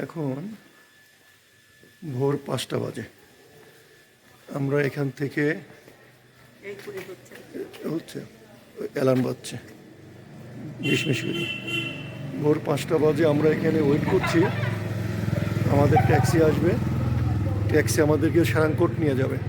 এখন ভোর 5টা বাজে। আমরা এখান থেকে হচ্ছে অ্যালার্ম বাজছে বিশমিশ করে। ভোর 5টা বাজে আমরা এখানে ওয়েট করছি, আমাদের ট্যাক্সি আসবে, ট্যাক্সি আমাদেরকে সারাংকোট নিয়ে যাবে।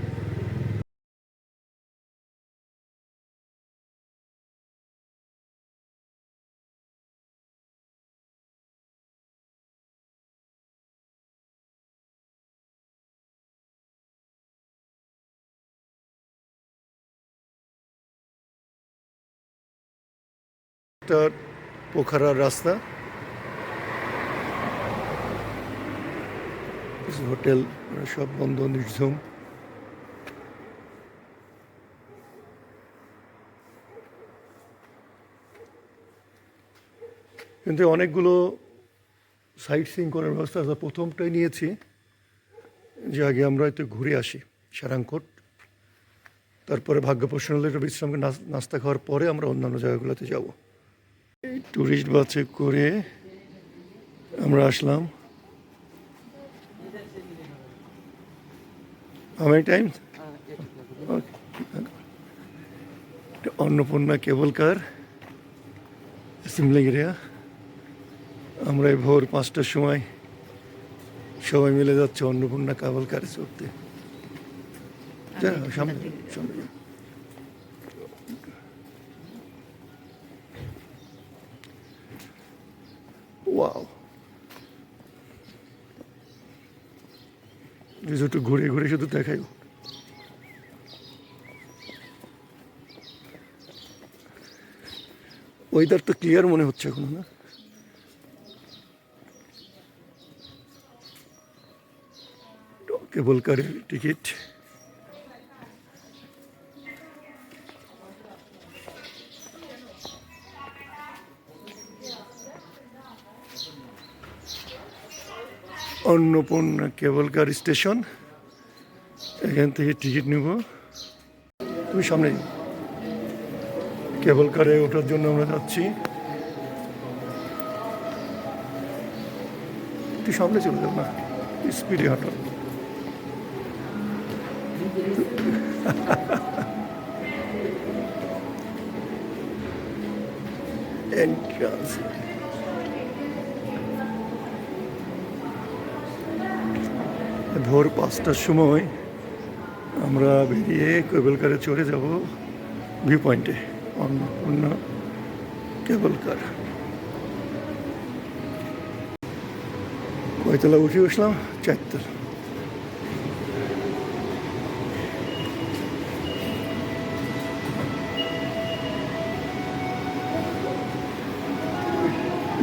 একটা পোখারার রাস্তা, হোটেল সব বন্ধ, নির্ঝুম। কিন্তু অনেকগুলো সাইট সিইং করার ব্যবস্থা আছে। প্রথমটাই নিয়েছি যে আগে আমরা একটু ঘুরে আসি সারাংকোট, তারপরে ভাগ্য প্রশ্ন একটু বিশ্রাম নাস্তা খাওয়ার পরে আমরা অন্যান্য জায়গাগুলোতে যাব। এই ট্যুরিস্ট বাসে করে আমরা আসলাম। How many times? Annapurna cable car assembling area. আমরা এই ভোর 5টার সময় সবাই মিলে যাচ্ছে অন্নপূর্ণা কেবল কারে চড়তে। সামনে সামনে ওয়াও, একটু ঘুরে ঘুরে শুধু দেখাই। ওয়েদার তো ক্লিয়ার মনে হচ্ছে এখন, না? কেবল কারের টিকিট অন্নপূর্ণা কেবল কার স্টেশন, এখান থেকে টিকিট নেব। তুমি সামনে কেবল কারে ওঠার জন্য আমরা যাচ্ছি। একটু সামনে চলে যাও না, স্পিডে হাঁটো। এন্ট্রান্স ভোর 5টার সময় আমরা বেরিয়ে কেবল কারে চড়ে যাব ভিউ পয়েন্টে, অন্নপূর্ণা কেবল কার। কয়তলা উঠে বসলাম? 4তলা।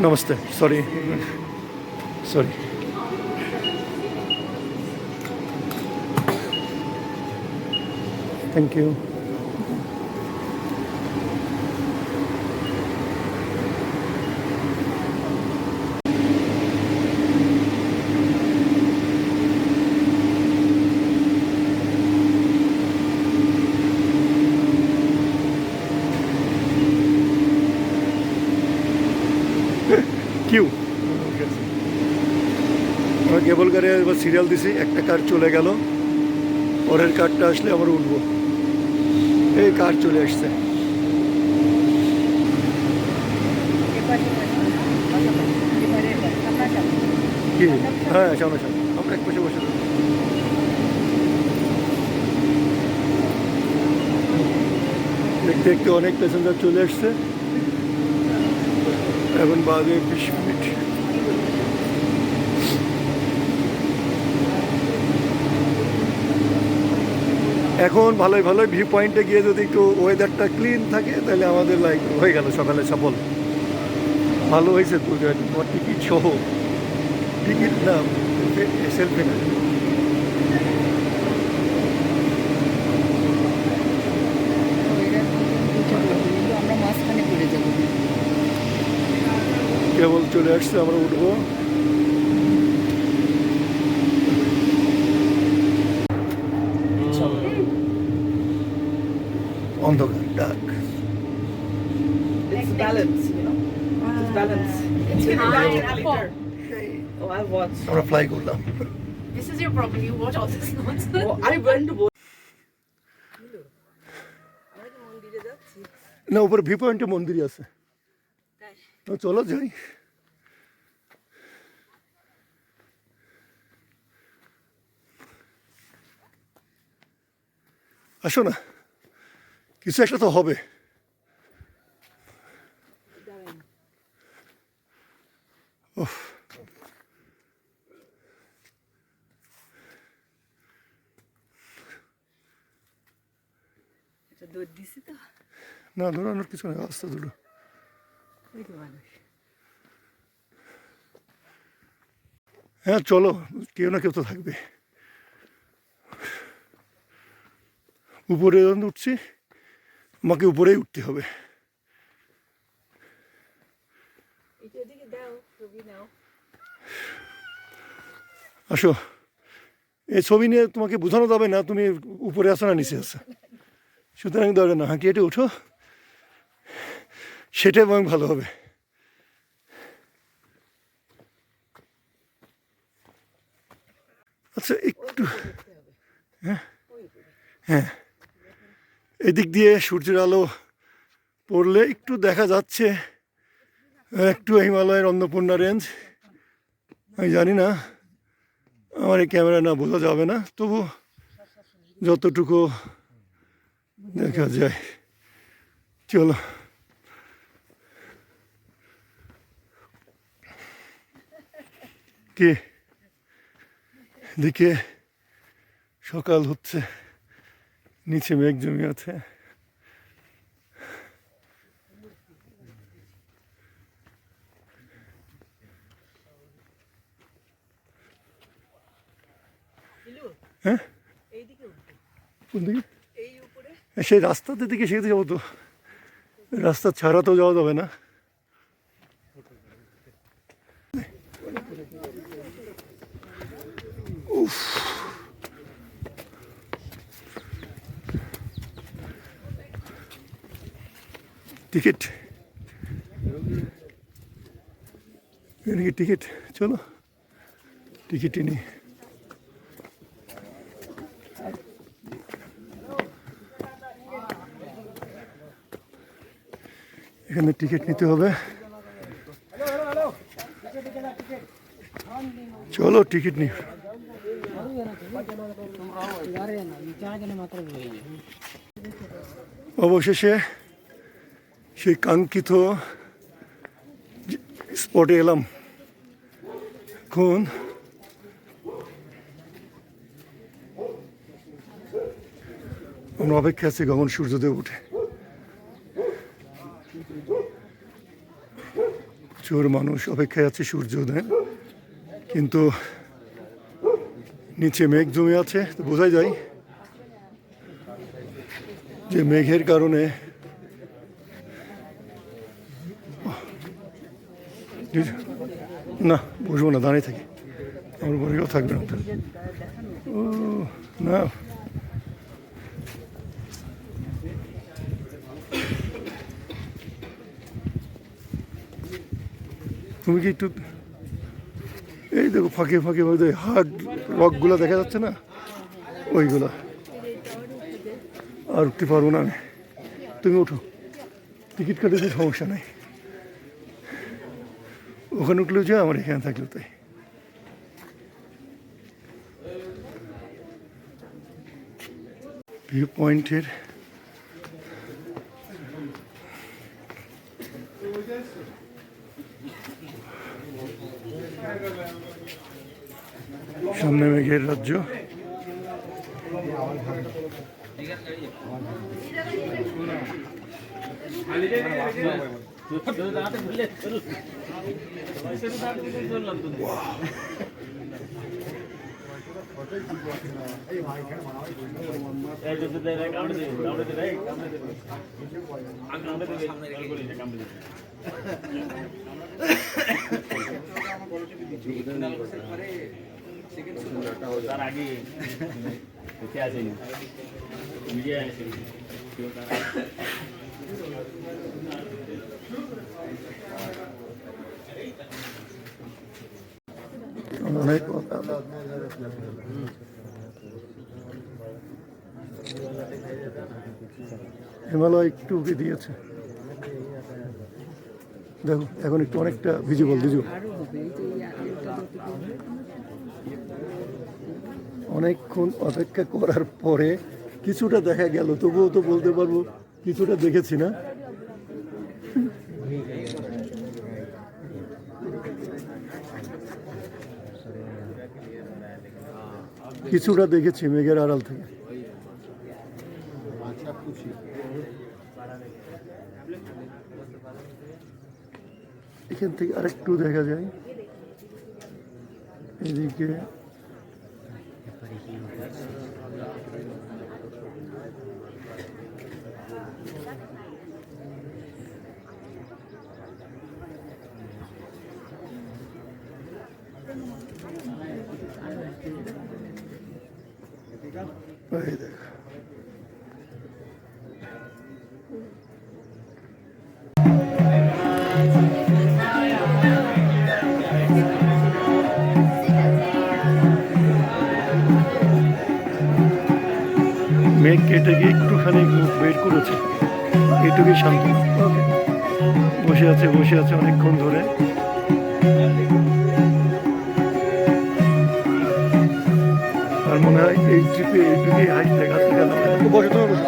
নমস্তে, সরি সরি। Thank you. কিউ আমরা কেবল কারে এবার সিরিয়াল দিছি, একটা কার চলে গেল, পরের কারটা আসলে আমরা উঠবো। এই কার চলে আসছে। কি? হ্যাঁ, সামনে সামনে আমরা এক পাশে বসে দেখতে দেখতে অনেক প্যাসেঞ্জার চলে আসছে। এখন বাজে 20 মিনিট। এখন ভালোই ভালোই ভিউ পয়েন্টে গিয়ে যদি একটু ওয়েদারটা ক্লিন থাকে তাহলে আমাদের লাইক হয়ে গেল সকালে সফল। ভালো হয়েছে তো, তোমার টিকিট সহ, টিকিট না সেলফি না। কেবল চলে আসছে, আমরা উঠবো। অন্ধকার ডাক। It's balance, you know. It's balance. It's really high balance. and Oh, I I watched. আমরা ফ্লাই করলাম। This is your problem. You watch all this nonsense. Oh, I went to both. না, উপরে ভিউ পয়েন্টে মন্দির আছে। তো চলো যাই। আসো না, কিছু একটা তো হবে। ওহ, এটা দৌড় দিছি তো না দৌড়ানোর কিছু না, রাস্তা দুটো। ওই তো মানুষ। হ্যাঁ চলো, কেউ না কেউ তো থাকবে। উপরে যখন উঠছি আমাকে উপরেই উঠতে হবে। এটা এদিকে দাও, ছবি নাও। আসো, এই ছবি নিয়ে তোমাকে বোঝানো যাবে না তুমি উপরে আসো না নিচে আসো, সুতরাং দরকার না, হাঁটি হেঁটে উঠো, সেটাই বরং ভালো হবে। আচ্ছা একটু, হ্যাঁ হ্যাঁ, এদিক দিয়ে সূর্যের আলো পড়লে একটু দেখা যাচ্ছে একটু হিমালয়ের অন্নপূর্ণা রেঞ্জ। আমি জানি না, আমার এই ক্যামেরা না বোঝা যাবে না, তবু যতটুকু দেখা যায়। চলো, কি দিকে সকাল হচ্ছে, নিচে মেঘ জমে আছে। হ্যাঁ, এইদিকে উঠবে, কোন দিকে? এই উপরে। সেই রাস্তাতে দিকে সেখানে যাবো তো, রাস্তা ছাড়া তো যাওয়া যাবে না। উফ, টিকিট, এখানে টিকিট, চলো টিকিটই নিই। এখানে টিকিট নিতে হবে। চলো টিকিট নিই। অবশেষে সেই কাঙ্ক্ষিত স্পটে এলাম। এখন আমরা অপেক্ষা আছি কখন সূর্যোদয় উঠে। প্রচুর মানুষ অপেক্ষায় আছে সূর্যোদয়, কিন্তু নিচে মেঘ জমে আছে, তো বোঝাই যায় যে মেঘের কারণে না বসবো না, দাঁড়িয়ে থাকি, আমার উপরে কেউ থাকবে না। ও না, তুমি কি একটু এই দেখো ফাঁকে ফাঁকে মধ্যে হার্ড রকগুলো দেখা যাচ্ছে না, ওইগুলো। আর উঠতে পারবো না আমি, তুমি ওঠো, টিকিট কাটেছি সমস্যা নাই, ওখানে উঠলেও যে আমার এখানে থাকলেও তাই। ভিউ পয়েন্টের সামনে মেঘের রাজ্য। তার আগে দেখে আসেনি মিডিয়া আসেনি। অনেক হিমালয় একটু উঁকি দিয়েছে, দেখো এখন একটু অনেকটা ভিজিবল দিজু। অনেকক্ষণ অপেক্ষা করার পরে কিছুটা দেখা গেল, তবুও তো বলতে পারবো কিছুটা দেখেছি না। কিছুটা দেখেছি মেঘের আড়াল থেকে। এখান থেকে আরেকটু দেখা যায় এদিকে। এই দেখ, মেঘ কেটে গিয়ে একটুখানি মুখ বের করেছে, এইটুকুই শান্ত। ওকে, বসে আছে অনেকক্ষণ ধরে। আর মনে হয় এই ট্রিপে এইটুকুই হাঁটতে হাঁটতে গেল। বসে তোমার বসে।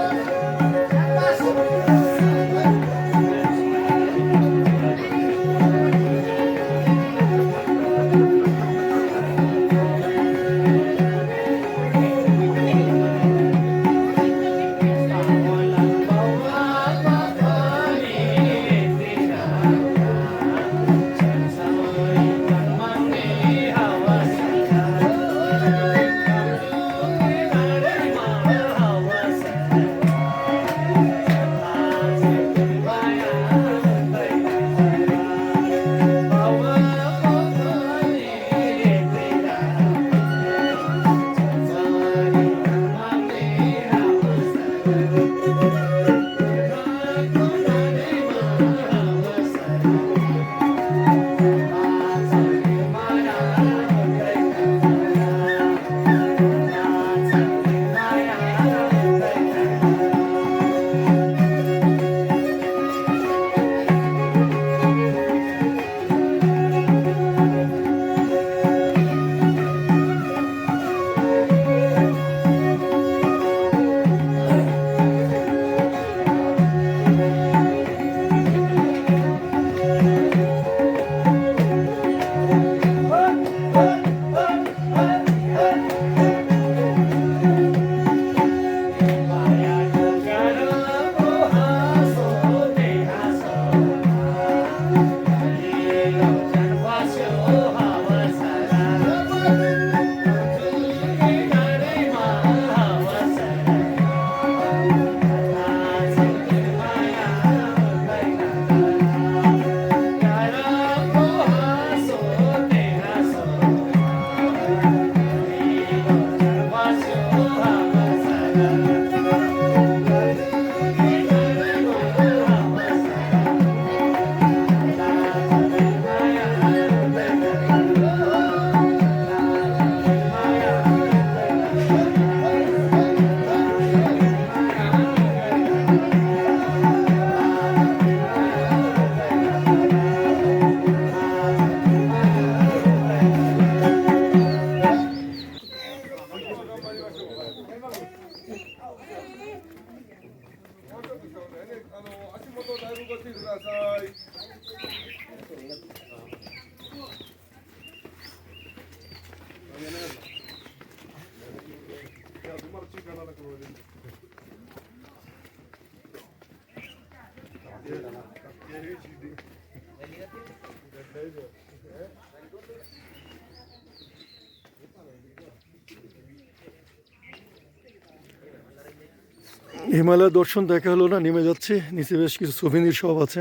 হিমালয় দর্শন দেখা হলো না, নেমে যাচ্ছে। নিচে বেশ কিছু সুভিনির শপ আছে,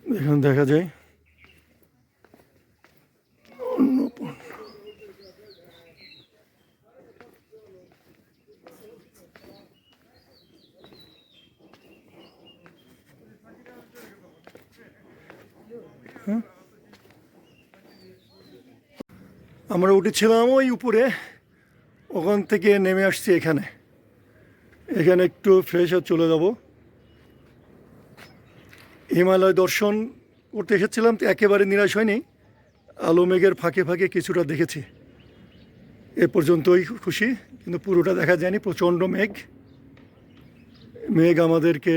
এখানে দেখা যায়। আমরা উঠেছিলাম ওই উপরে, ওখান থেকে নেমে আসছি এখানে একটু ফ্রেশ হয়ে চলে যাব। হিমালয় দর্শন করতে এসেছিলাম, তো একেবারে নিরাশ হয়নি, আলো মেঘের ফাঁকে ফাঁকে কিছুটা দেখেছি, এ পর্যন্তই খুশি, কিন্তু পুরোটা দেখা যায়নি, প্রচণ্ড মেঘ আমাদেরকে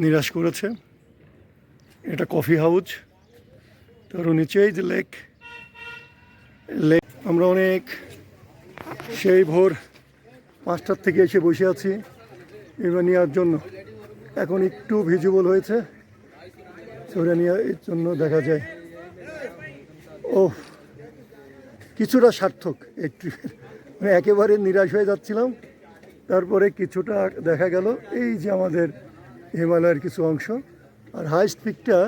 নিরাশ করেছে। এটা কফি হাউস, তার নিচেই যে লেক। আমরা অনেক সেই ভোর 5টার থেকে এসে বসে আছি এবার নেওয়ার জন্য। এখন একটু ভিজিবল হয়েছে, সেটা নেওয়ার জন্য দেখা যায়। ও কিছুটা সার্থক, একটু মানে একেবারে নিরাশ হয়ে যাচ্ছিলাম, তারপরে কিছুটা দেখা গেল এই যে আমাদের হিমালয়ের কিছু অংশ, আর হাইস্ট পিকটা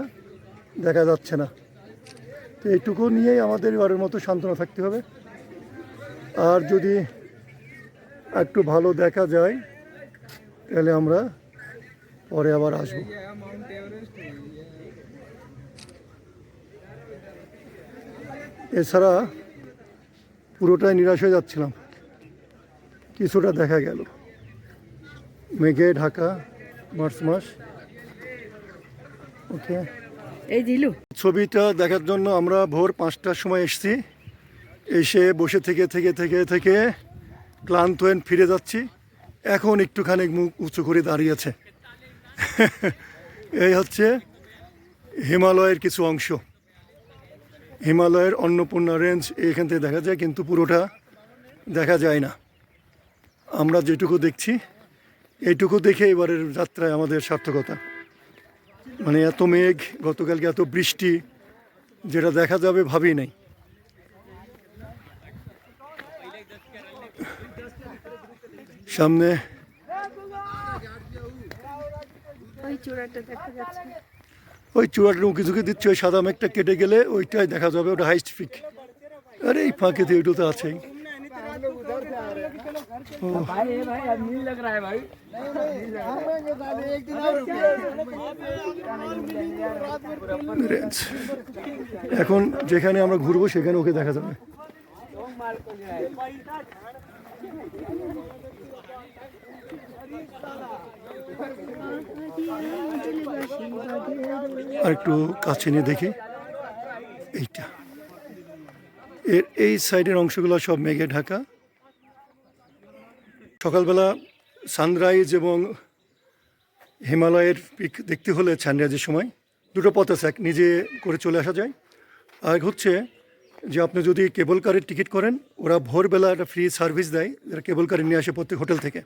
দেখা যাচ্ছে না। তো এইটুকু নিয়েই আমাদের এবারের মতো সান্ত্বনা থাকতে হবে। আর যদি একটু ভালো দেখা যায় তাহলে আমরা পরে আবার আসব। এছাড়া পুরোটাই নিরাশ হয়ে যাচ্ছিলাম, কিছুটা দেখা গেল, মেঘে ঢাকা মার্চ মাস। ওকে, এই দিলু ছবিটা দেখার জন্য আমরা ভোর 5টার সময় এসেছি, এসে বসে থেকে থেকে থেকে থেকে ক্লান্ত হয়ে ফিরে যাচ্ছি। এখন একটুখানি মুখ উঁচু করে দাঁড়িয়েছে। এই হচ্ছে হিমালয়ের কিছু অংশ, হিমালয়ের অন্নপূর্ণা রেঞ্জ এখান থেকে দেখা যায়, কিন্তু পুরোটা দেখা যায় না। আমরা যেটুকু দেখছি এইটুকু দেখে এবারের যাত্রায় আমাদের সার্থকতা। মানে এত মেঘ, গতকালকে এত বৃষ্টি, যেটা দেখা যাবে ভাবি নাই। সামনে ওই চূড়াটা দেখা যাচ্ছে। ওই চূড়াটার উঁকি ঝুঁকি দিচ্ছে, ওই সাদা মেঘটা কেটে গেলে ওইটাই দেখা যাবে, ওটা হাইস্ট পিক। আরে এই ফাঁকেতে ওইটা তো আছেই। রেঞ্জ এখন যেখানে আমরা ঘুরবো সেখানে ওকে দেখা যাবে। আর একটু কাছে নিয়ে দেখি, এইটা এই সাইডের অংশগুলো সব মেঘে ঢাকা। সকালবেলা সানরাইজ এবং হিমালয়ের পিক দেখতে হলে সানরাইজের সময় দুটো পথ আছে, এক নিজে করে চলে আসা যায়, আর হচ্ছে যে আপনি যদি কেবল কারের টিকিট করেন, ওরা ভোরবেলা একটা ফ্রি সার্ভিস দেয়, যারা কেবল কারে নিয়ে আসে প্রত্যেক হোটেল থেকে।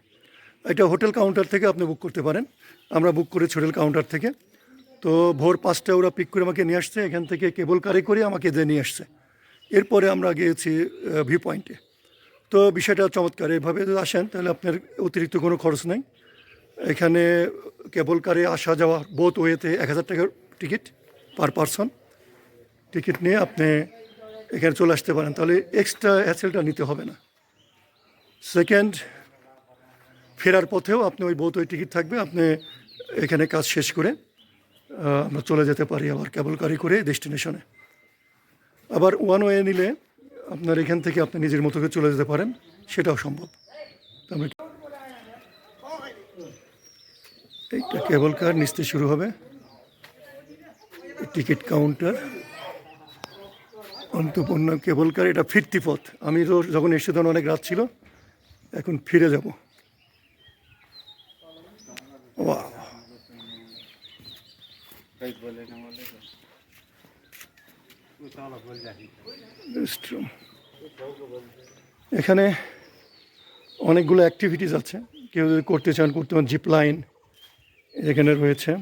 এটা হোটেল কাউন্টার থেকে আপনি বুক করতে পারেন, আমরা বুক করেছি হোটেল কাউন্টার থেকে। তো ভোর 5টায় ওরা পিক করে আমাকে নিয়ে আসছে, এখান থেকে কেবল কারে করে আমাকে দিয়ে নিয়ে আসছে। এরপরে আমরা গিয়েছি ভিউ পয়েন্টে। তো বিষয়টা চমৎকার, এভাবে যদি আসেন তাহলে আপনার অতিরিক্ত কোনো খরচ নেই। এখানে কেবল কারে আসা যাওয়া বোথ ওয়েতে 1000 টাকার টিকিট পার পারসন। টিকিট নিয়ে আপনি এখানে চলে আসতে পারেন, তাহলে এক্সট্রা হ্যাসেলটা নিতে হবে না। সেকেন্ড, ফেরার পথেও আপনি ওই বোথ ওয়ে টিকিট থাকবে, আপনি এখানে কাজ শেষ করে আমরা চলে যেতে পারি আবার কেবল কারি করে ডেস্টিনেশনে। আবার ওয়ান ওয়ে নিলে আপনার এখান থেকে আপনি নিজের মতো করে চলে যেতে পারেন, সেটাও সম্ভব। আমরা এইটা কেবল কার নিচতে শুরু হবে, টিকিট কাউন্টার অন্তপূর্ণ কেবল কার। এটা ফিরতি পথ, আমি তো যখন এসে তখন অনেক রাত ছিল, এখন ফিরে যাব। এখানে অনেকগুলো অ্যাক্টিভিটিস আছে, কেউ যদি করতে চান করতে পারেন। জিপ লাইন এখানে রয়েছে,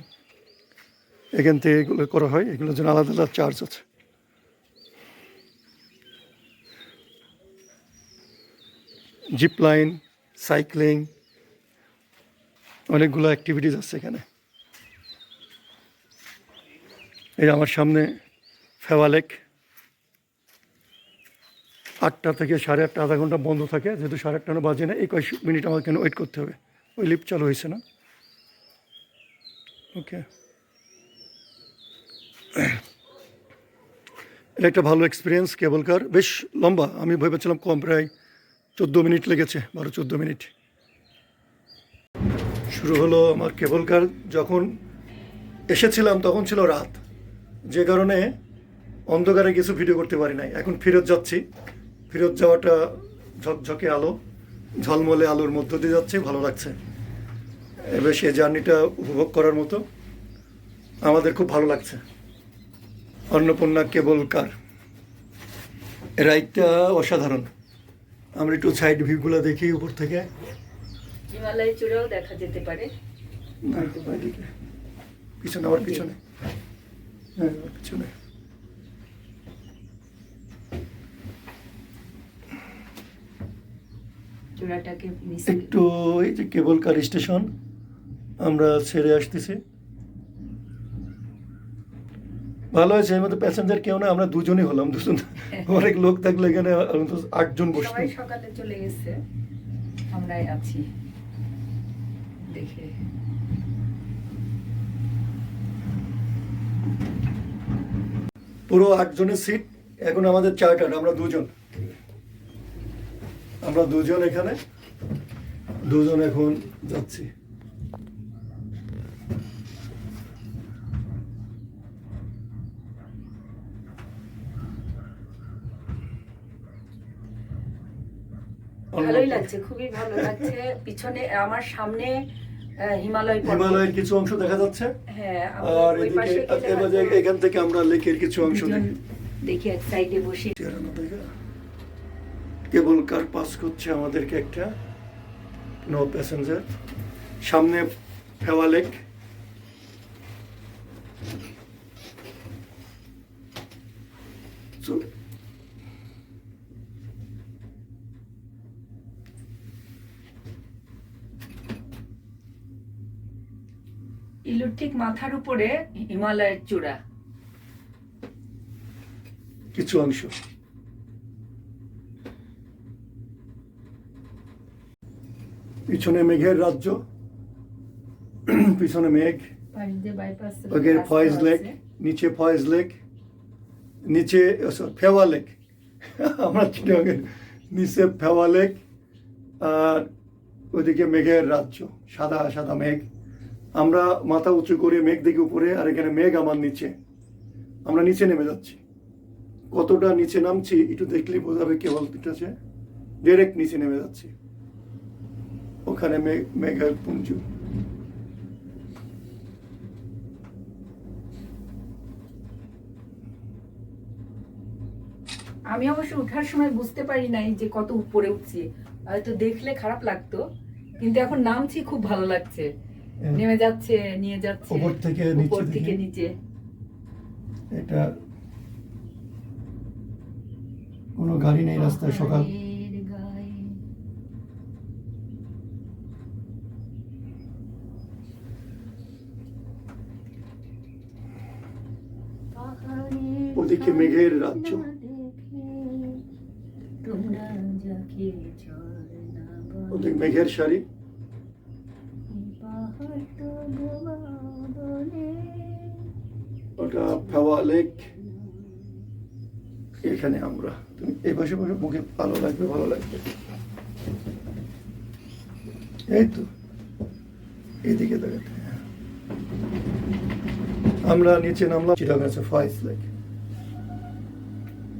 এখান থেকে এগুলো করা হয়, এগুলোর জন্য আলাদা আলাদা চার্জ আছে। জিপ লাইন, সাইক্লিং, অনেকগুলো অ্যাক্টিভিটিস আছে এখানে। এই আমার সামনে ফেওয়া লেক, 8টা থেকে 8:30, আধা ঘন্টা বন্ধ থাকে, যেহেতু 8:30 বাজে না, 21 মিনিট আমাকে এখানে ওয়েট করতে হবে। ওই লিফট চালু হয়েছে না। ওকে, এটা একটা ভালো এক্সপিরিয়েন্স কেবল কার, বেশ লম্বা, আমি ভেবেছিলাম কম, প্রায় 14 মিনিট লেগেছে, 12-14 মিনিট। শুরু হলো আমার কেবল কার। যখন এসেছিলাম তখন ছিল রাত, যে কারণে অন্ধকারে কিছু ভিডিও করতে পারি নাই। এখন ফেরত যাচ্ছি, ফেরত যাওয়াটা ঝকঝকে আলো, ঝলমলে আলোর মধ্য দিয়ে যাচ্ছে, ভালো লাগছে। এবার সে জার্নিটা উপভোগ করার মতো, আমাদের খুব ভালো লাগছে। অন্নপূর্ণা কেবল কার রাইডটা অসাধারণ। আমরা একটু সাইড ভিউগুলো দেখি উপর থেকে। হিমালয় চূড়াও দেখা যেতে পারে। না, ওইদিকে। পিছনে, আমার পিছনে, হ্যাঁ আমার পিছনে। চূড়াটাকে একটু এই যে কেবল কার স্টেশন আমরা ছেড়ে আসতেছি। ভালো হয়েছে, এর মধ্যে প্যাসেঞ্জার কেউ না, আমরা দুজনই হলাম। দুজন, অনেক লোক থাকলে এখানে 8 জন বসতো। সবাই সকালে চলে গেছে, আমরাই আছি দেখে। পুরো 8 জনের সিট, এখন আমাদের চার্টার, আমরা দুজন এখানে, দুজন এখন যাচ্ছি। ভালোই লাগছে, খুবই ভালো লাগছে। পিছনে আমার সামনে হিমালয় পর্বত। হিমালয়ের কিছু অংশ দেখা যাচ্ছে, হ্যাঁ, আর ওই এদিকে পাশে গেলে এবার হয়তো এখান থেকে আমরা লেকের কিছু অংশ দুজন দেখি। দেখি এক সাইডে বসে। কেবল কার পাস করছে আমাদেরকে একটা, নো প্যাসেঞ্জার। সামনে ফেওয়া লেক, ইলুর ঠিক মাথার উপরে হিমালয়ের চূড়া। কিছু অংশ। পিছনে মেঘের রাজ্য, পিছনে মেঘ, ওকে ফয়েজ লেক, নিচে ফয়েজ লেক, নিচে ফেওয়া লেক। আমরা চিটাগাংয়ের নিচে ফেওয়া লেক, আর ওইদিকে মেঘের রাজ্য, সাদা সাদা মেঘ। আমরা মাথা উঁচু করে মেঘ দেখি উপরে, আর এখানে মেঘ আমার নিচে। আমরা নিচে নেমে যাচ্ছি। কতটা নিচে নামছি একটু দেখলেই বোঝাবে কেবল আছে, ডাইরেক্ট নিচে নেমে যাচ্ছি। ওখানে মেঘের পুঞ্জ। আমি অবশ্য ওঠার সময় বুঝতে পারি নাই যে কত উপরে উঠছি, হয়তো দেখলে খারাপ লাগতো, কিন্তু এখন নামছি খুব ভালো লাগছে। নেমে যাচ্ছে, নিয়ে যাচ্ছে উপর থেকে নিচে। এটা কোনো গাড়ি নেই রাস্তায়, সকাল। ওদিকে মেঘের রাজ্য, ওদিকে মেঘের সারি। ওটা ফেওয়া লেক। এখানে আমরা, তুমি এই পাশে বসে, মুখে ভালো লাগবে, ভালো লাগবে। এই তো এইদিকে দেখাতে। আমরা নিচে নামলাম, চিটাগাং আছে ফয়েজ লেক।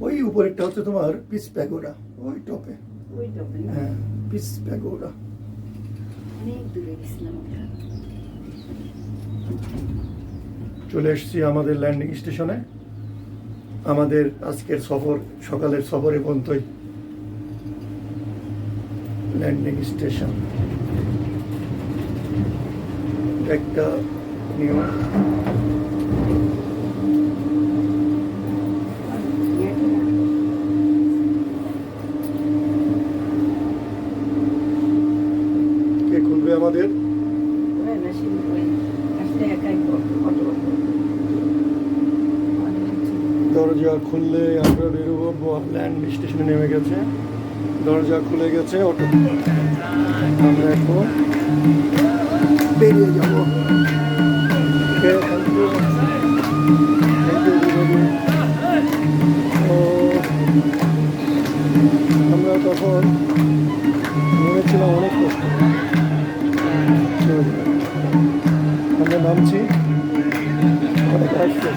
ওই উপরেরটা হচ্ছে তোমার পিস প্যাগোডা, ওই টপে। হ্যাঁ, পিস প্যাগোডা। অনেক দূরে গেছিলাম। চলে এসেছি আমাদের ল্যান্ডিং স্টেশনে। আমাদের আজকের সফর, সকালের সফরে পর্যন্তই ল্যান্ডিং স্টেশন। একটা নিয়ম, কে খুলবে আমাদের? দরজা খুললে আমরা বেরোবো। ল্যান্ড স্টেশনে নেমে গেছে, দরজা খুলে গেছে। অটো, আমরা এখন বেরিয়ে যাবো। Okay, thank you. Thank you everybody. আমরা তখন নেমেছিলাম অনেক কষ্ট। আমরা নামছি অনেক আসছে।